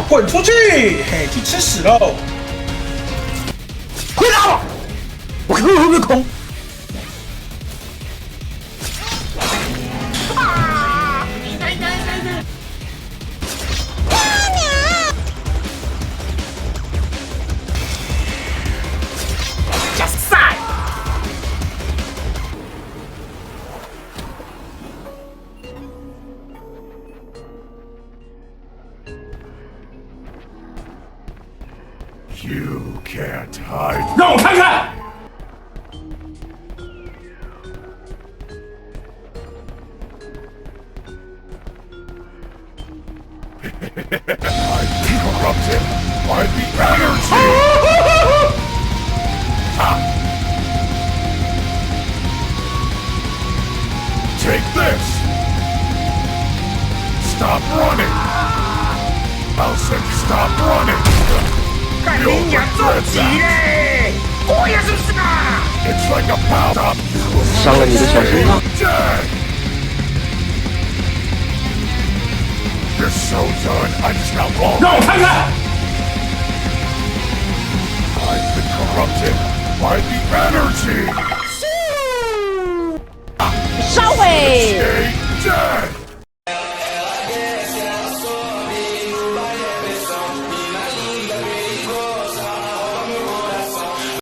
滚出去！嘿，去吃屎喽！回答我，我看会不会空？加赛！ You can't hide. 让我看看。I've been corrupted by the energy. Take this. Stop running. I'll say stop running. 干你娘着急嘞！过呀是不是啊 It's like a power up. 伤了你的小心脏。 You're so done. I just got wrong. 让我看看。 I've been corrupted by the energy.